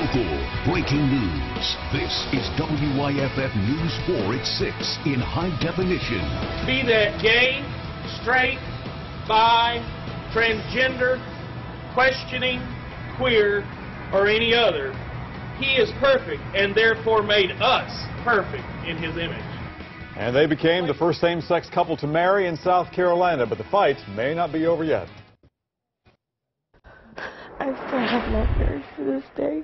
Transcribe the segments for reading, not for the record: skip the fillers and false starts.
local, breaking news. This is WYFF News 4 at 6 in high definition. Be that gay, straight, bi, transgender, questioning, queer, or any other, he is perfect and therefore made us perfect in his image. And they became the first same-sex couple to marry in South Carolina, but the fight may not be over yet. I still have nightmares to this day.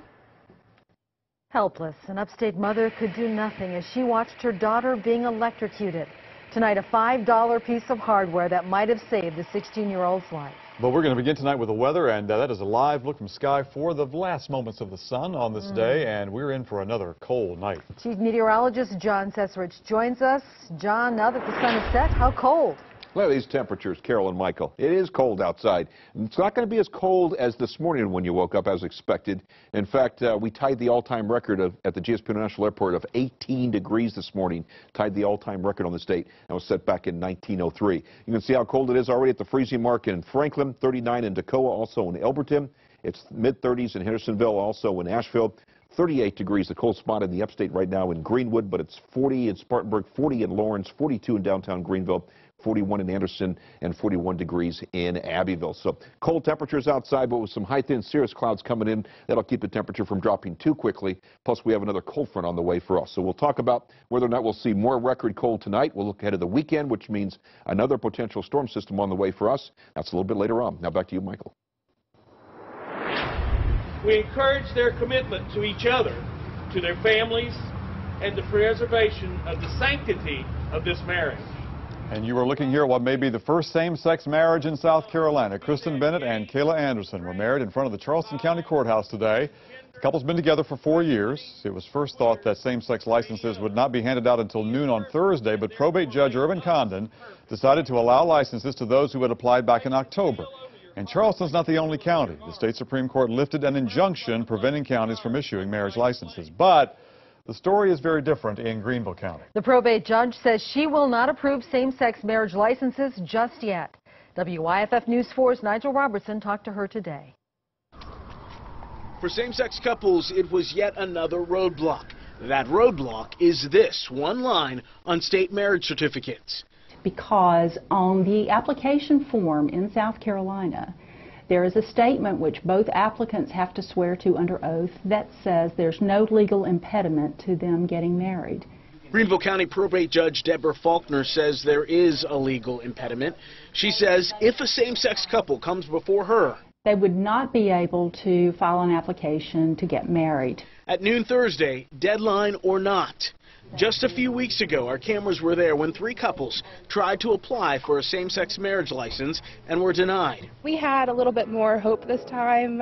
Helpless, an upstate mother could do nothing as she watched her daughter being electrocuted. Tonight, a $5 piece of hardware that might have saved the 16-year-old's life. But we're going to begin tonight with the weather, and that is a live look from Sky 4, the last moments of the sun on this day, and we're in for another cold night. Chief Meteorologist John Cesarich joins us. John, now that the sun is set, how cold? Look at these temperatures, Carol and Michael. It is cold outside. It's not going to be as cold as this morning when you woke up as expected. In fact, we tied the all-time record at the GSP International Airport of 18 degrees this morning. Tied the all-time record on the state. That was set back in 1903. You can see how cold it is already at the freezing mark in Franklin, 39 in Toccoa, also in Elberton. It's mid-30s in Hendersonville, also in Asheville. 38 degrees, the cold spot in the upstate right now in Greenwood, but it's 40 in Spartanburg, 40 in Lawrence, 42 in downtown Greenville, 41 in Anderson, and 41 degrees in Abbeville. So cold temperatures outside, but with some high thin cirrus clouds coming in, that'll keep the temperature from dropping too quickly. Plus, we have another cold front on the way for us. So we'll talk about whether or not we'll see more record cold tonight. We'll look ahead of the weekend, which means another potential storm system on the way for us. That's a little bit later on. Now back to you, Michael. We encourage their commitment to each other, to their families, and the preservation of the sanctity of this marriage. And you are looking here at what may be the first same-sex marriage in South Carolina. Kristen Bennett and Kayla Anderson were married in front of the Charleston County Courthouse today. The couple's been together for 4 years. It was first thought that same-sex licenses would not be handed out until noon on Thursday, but probate judge Irvin Condon decided to allow licenses to those who had applied back in October. And Charleston's not the only county. The state Supreme Court lifted an injunction preventing counties from issuing marriage licenses. But the story is very different in Greenville County. The probate judge says she will not approve same-sex marriage licenses just yet. WYFF News 4's Nigel Robertson talked to her today. For same-sex couples, it was yet another roadblock. That roadblock is this one line on state marriage certificates. Because on the application form in South Carolina, there is a statement which both applicants have to swear to under oath that says there's no legal impediment to them getting married. Greenville County Probate Judge Deborah Faulkner says there is a legal impediment. She says if a same-sex couple comes before her, they would not be able to file an application to get married. At noon Thursday, deadline or not. Just a few weeks ago, our cameras were there when 3 couples tried to apply for a same-sex marriage license and were denied. We had a little bit more hope this time.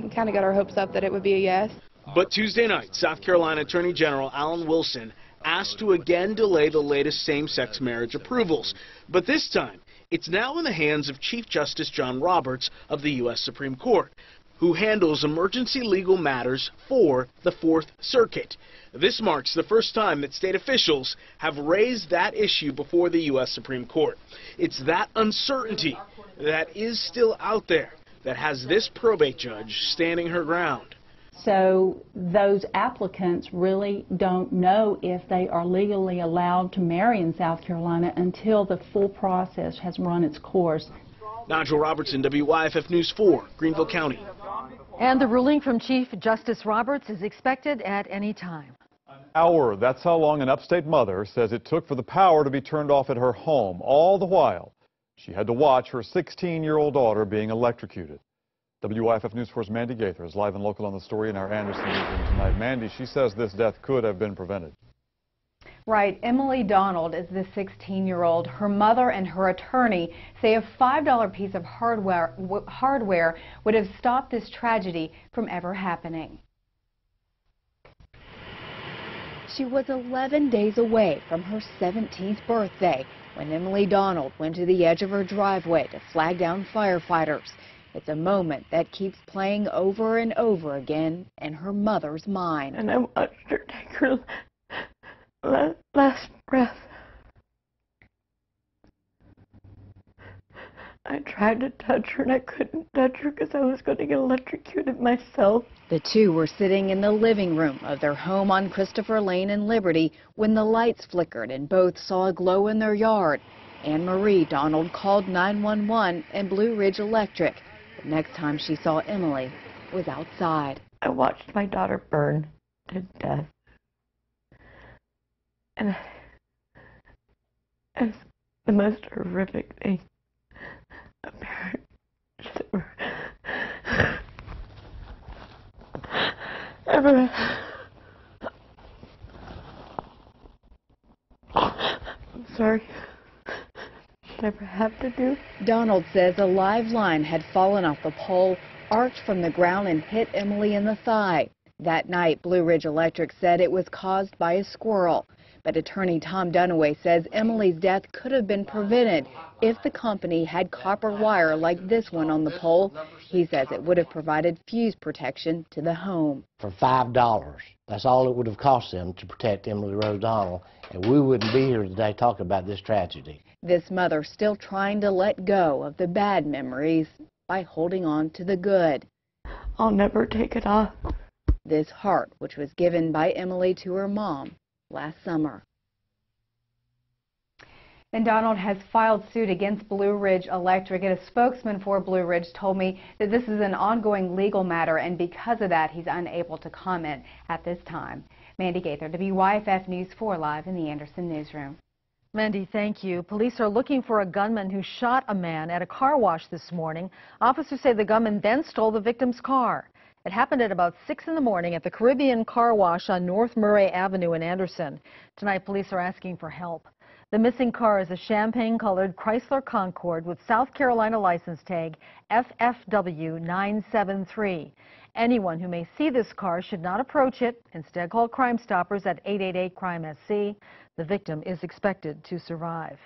We kind of got our hopes up that it would be a yes. But Tuesday night, South Carolina Attorney General Alan Wilson asked to again delay the latest same-sex marriage approvals. But this time, it's now in the hands of Chief Justice John Roberts of the U.S. Supreme Court, who handles emergency legal matters for the Fourth Circuit. This marks the first time that state officials have raised that issue before the U.S. Supreme Court. It's that uncertainty that is still out there that has this probate judge standing her ground. So those applicants really don't know if they are legally allowed to marry in South Carolina until the full process has run its course. Nigel Robertson, WYFF News 4, Greenville County. And the ruling from Chief Justice Roberts is expected at any time. An hour, that's how long an upstate mother says it took for the power to be turned off at her home. All the while, she had to watch her 16-year-old daughter being electrocuted. WYFF News 4's Mandy Gaither is live and local on the story in our Anderson newsroom tonight. Mandy, she says this death could have been prevented. Right. Emily Donald is the 16-year-old. Her mother and her attorney say a $5 piece of hardware would have stopped this tragedy from ever happening. She was 11 days away from her 17th birthday when Emily Donald went to the edge of her driveway to flag down firefighters. It's a moment that keeps playing over and over again in her mother's mind. And I watched her take her last breath. I tried to touch her and I couldn't touch her because I was going to get electrocuted myself. The two were sitting in the living room of their home on Christopher Lane in Liberty when the lights flickered and both saw a glow in their yard. Anne Marie Donald called 911 and Blue Ridge Electric. The next time she saw Emily was outside. I watched my daughter burn to death. And it was the most horrific thing a parent should ever. I'm sorry. Should ever have to do. Donald says a live line had fallen off the pole, arced from the ground and hit Emily in the thigh. That night, Blue Ridge Electric said it was caused by a squirrel. But attorney Tom Dunaway says Emily's death could have been prevented if the company had copper wire like this one on the pole. He says it would have provided fuse protection to the home. For $5, that's all it would have cost them to protect Emily Rose Donald, and we wouldn't be here today talking about this tragedy. This mother still trying to let go of the bad memories by holding on to the good. I'll never take it off. This heart, which was given by Emily to her mom last summer. And Donald has filed suit against Blue Ridge Electric, and a spokesman for Blue Ridge told me that this is an ongoing legal matter, and because of that, he's unable to comment at this time. Mandy Gaither, WYFF News 4, live in the Anderson newsroom. Mandy, thank you. Police are looking for a gunman who shot a man at a car wash this morning. Officers say the gunman then stole the victim's car. It happened at about 6 in the morning at the Caribbean Car Wash on North Murray Avenue in Anderson. Tonight, police are asking for help. The missing car is a champagne-colored Chrysler Concorde with South Carolina license tag FFW973. Anyone who may see this car should not approach it. Instead, call Crime Stoppers at 888-CRIME-SC. The victim is expected to survive.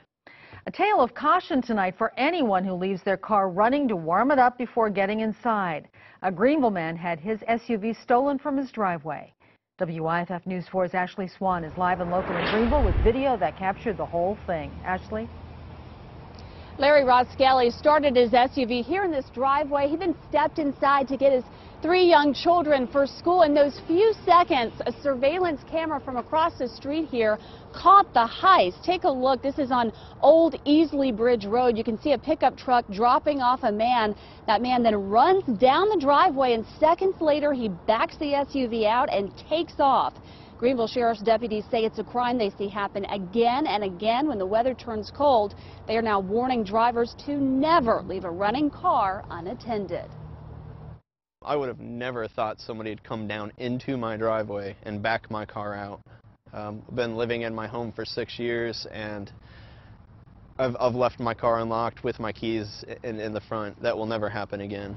A tale of caution tonight for anyone who leaves their car running to warm it up before getting inside. A Greenville man had his SUV stolen from his driveway. WYFF News 4's Ashley Swan is live and local in Greenville with video that captured the whole thing. Ashley? Larry Roskelly started his SUV here in this driveway. He then stepped inside to get his 3 young children for school. In those few seconds, a surveillance camera from across the street here caught the heist. Take a look. This is on Old Easley Bridge Road. You can see a pickup truck dropping off a man. That man then runs down the driveway, and seconds later, he backs the SUV out and takes off. Greenville Sheriff's deputies say it's a crime they see happen again and again when the weather turns cold. They are now warning drivers to never leave a running car unattended. I would have never thought somebody had come down into my driveway and back my car out. I've been living in my home for 6 years, and I've left my car unlocked with my keys in the front. That will never happen again.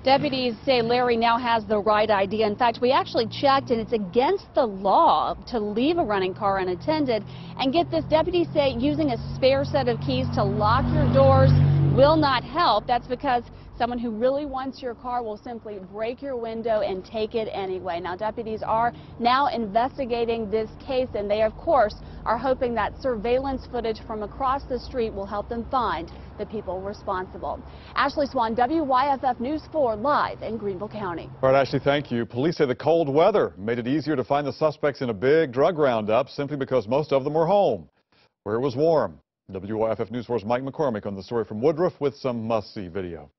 Deputies say Larry now has the right idea. In fact, we actually checked, and it's against the law to leave a running car unattended. And get this, deputies say using a spare set of keys to lock your doors will not help. That's because someone who really wants your car will simply break your window and take it anyway. Now, deputies are now investigating this case, and they, of course, are hoping that surveillance footage from across the street will help them find the people responsible. Ashley Swan, WYFF News 4, live in Greenville County. All right, Ashley, thank you. Police say the cold weather made it easier to find the suspects in a big drug roundup simply because most of them were home, where it was warm. WYFF News 4's Mike McCormick on the story from Woodruff with some must-see video.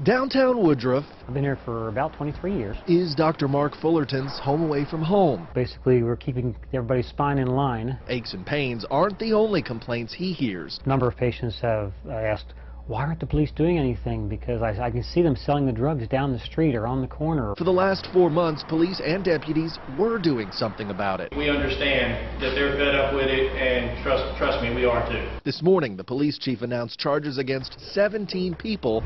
Downtown Woodruff, I've been here for about 23 years, is Dr. Mark Fullerton's home away from home. Basically, we're keeping everybody's spine in line. Aches and pains aren't the only complaints he hears. A number of patients have asked, why aren't the police doing anything? Because I can see them selling the drugs down the street or on the corner. For the last 4 months, police and deputies were doing something about it. We understand that they're fed up with it, and trust me, we are too. This morning, the police chief announced charges against 17 people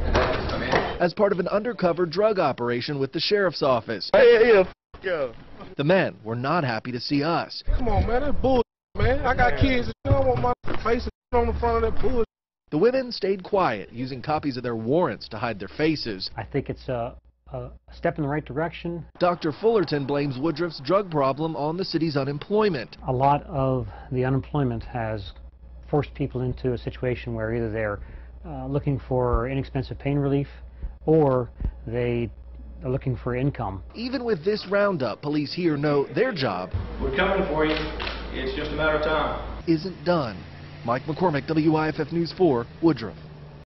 as part of an undercover drug operation with the sheriff's office. The men were not happy to see us. Come on, man, that's bullshit, man. I got kids. I don't want my face on the front of that bullshit. The women stayed quiet, using copies of their warrants to hide their faces. I think it's a step in the right direction. Dr. Fullerton blames Woodruff's drug problem on the city's unemployment. A lot of the unemployment has force people into a situation where either they're looking for inexpensive pain relief or they are looking for income. Even with this roundup, police here know their job, we're coming for you. It's just a matter of time. Isn't done. Mike McCormick, WIFF News 4, Woodruff.